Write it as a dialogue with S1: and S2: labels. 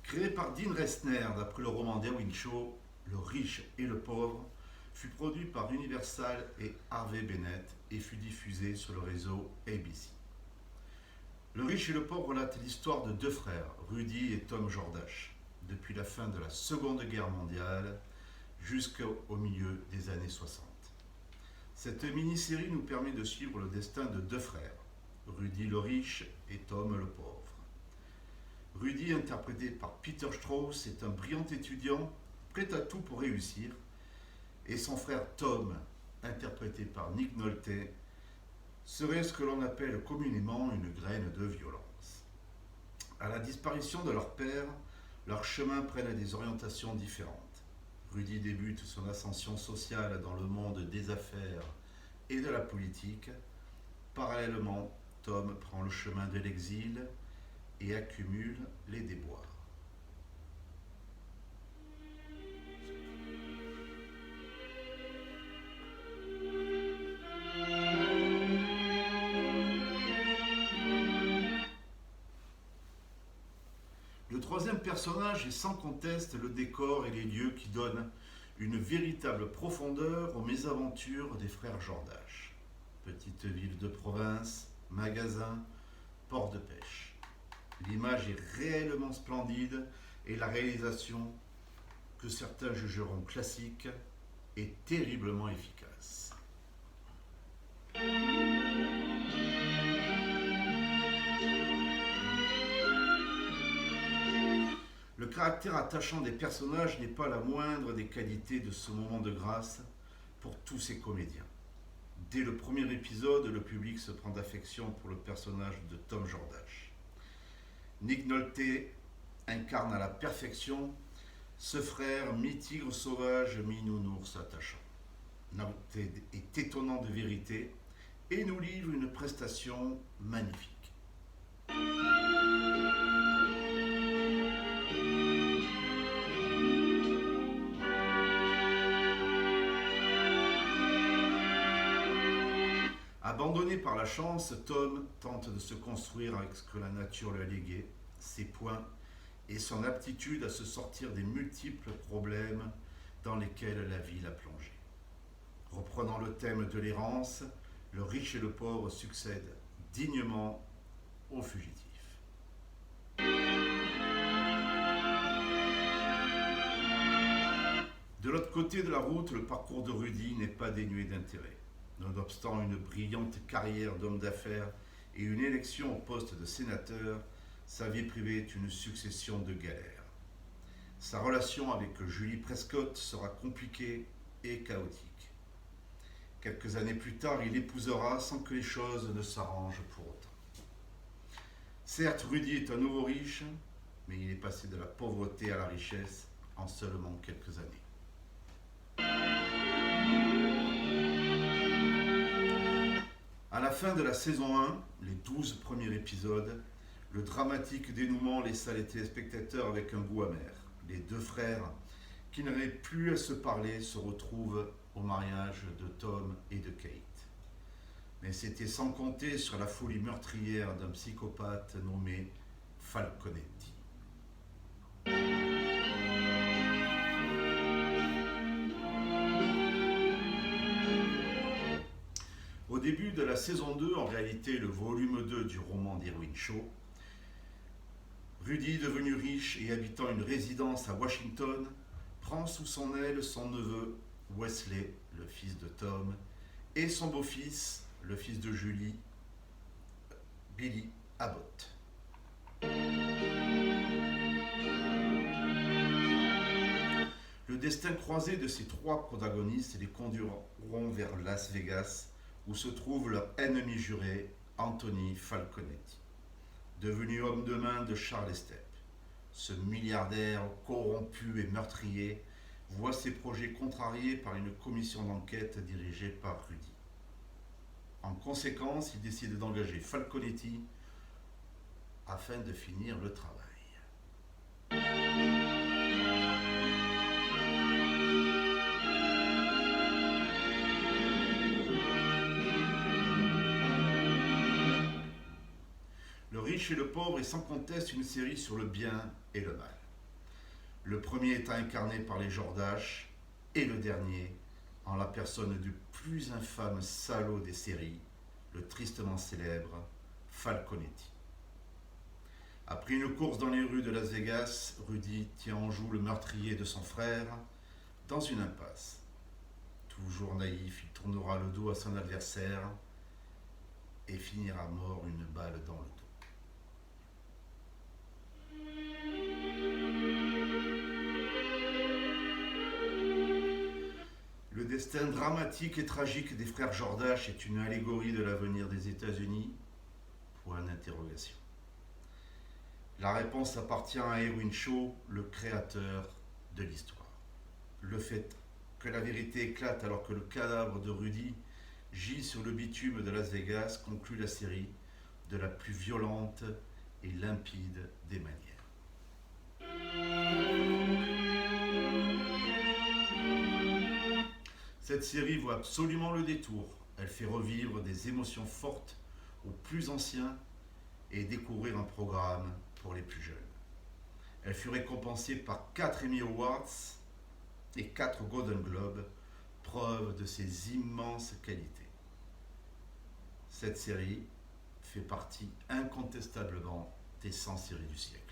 S1: Créé par Dean Resner d'après le roman d'Erwin Shaw, Le riche et le pauvre, fut produit par Universal et Harvey Bennett et fut diffusé sur le réseau ABC. Le riche et le pauvre relate l'histoire de deux frères, Rudy et Tom Jordache, depuis la fin de la Seconde Guerre mondiale jusqu'au milieu des années 60. Cette mini-série nous permet de suivre le destin de deux frères, Rudy le riche et Tom le pauvre. Rudy, interprété par Peter Strauss, est un brillant étudiant prêt à tout pour réussir, et son frère Tom, interprété par Nick Nolte, serait ce que l'on appelle communément une graine de violence. À la disparition de leur père, leurs chemins prennent des orientations différentes. Rudy débute son ascension sociale dans le monde des affaires et de la politique. Parallèlement, Tom prend le chemin de l'exil et accumule les déboires. Le troisième personnage est sans conteste le décor et les lieux qui donnent une véritable profondeur aux mésaventures des frères Jordache. Petite ville de province, magasin, port de pêche. L'image est réellement splendide et la réalisation, que certains jugeront classique, est terriblement efficace. Le caractère attachant des personnages n'est pas la moindre des qualités de ce moment de grâce pour tous ces comédiens. Dès le premier épisode, le public se prend d'affection pour le personnage de Tom Jordache. Nick Nolte incarne à la perfection ce frère mi-tigre sauvage, mi-nounours attachant. Nolte est étonnant de vérité et nous livre une prestation magnifique. Abandonné par la chance, Tom tente de se construire avec ce que la nature lui a légué, ses points et son aptitude à se sortir des multiples problèmes dans lesquels la vie l'a plongé. Reprenant le thème de l'errance, le riche et le pauvre succèdent dignement aux fugitifs. De l'autre côté de la route, le parcours de Rudy n'est pas dénué d'intérêt. Nonobstant une brillante carrière d'homme d'affaires et une élection au poste de sénateur, sa vie privée est une succession de galères. Sa relation avec Julie Prescott sera compliquée et chaotique. Quelques années plus tard, il l'épousera sans que les choses ne s'arrangent pour autant. Certes, Rudy est un nouveau riche, mais il est passé de la pauvreté à la richesse en seulement quelques années. À la fin de la saison 1, les 12 premiers épisodes, le dramatique dénouement laissa les téléspectateurs avec un goût amer. Les deux frères, qui n'avaient plus à se parler, se retrouvent au mariage de Tom et de Kate. Mais c'était sans compter sur la folie meurtrière d'un psychopathe nommé Falconetti. Au début de la saison 2, en réalité le volume 2 du roman d'Erwin Shaw, Rudy, devenu riche et habitant une résidence à Washington, prend sous son aile son neveu Wesley, le fils de Tom, et son beau-fils, le fils de Julie, Billy Abbott. Le destin croisé de ces trois protagonistes les conduiront vers Las Vegas, où se trouve leur ennemi juré, Anthony Falconetti, devenu homme de main de Charles Estep. Ce milliardaire corrompu et meurtrier voit ses projets contrariés par une commission d'enquête dirigée par Rudy. En conséquence, il décide d'engager Falconetti afin de finir le travail. Le riche et le pauvre est sans conteste une série sur le bien et le mal. Le premier est incarné par les Jordache et le dernier en la personne du plus infâme salaud des séries, le tristement célèbre Falconetti. Après une course dans les rues de Las Vegas, Rudy tient en joue le meurtrier de son frère dans une impasse. Toujours naïf, il tournera le dos à son adversaire et finira mort une balle dans le dos. Le destin dramatique et tragique des frères Jordache est une allégorie de l'avenir des États-Unis? Point d'interrogation. La réponse appartient à Erwin Shaw, le créateur de l'histoire. Le fait que la vérité éclate alors que le cadavre de Rudy gît sur le bitume de Las Vegas conclut la série de la plus violente et limpide des manières. Cette série vaut absolument le détour. Elle fait revivre des émotions fortes aux plus anciens et découvrir un programme pour les plus jeunes. Elle fut récompensée par 4 Emmy Awards et 4 Golden Globes, preuve de ses immenses qualités. Cette série fait partie incontestablement des 100 séries du siècle.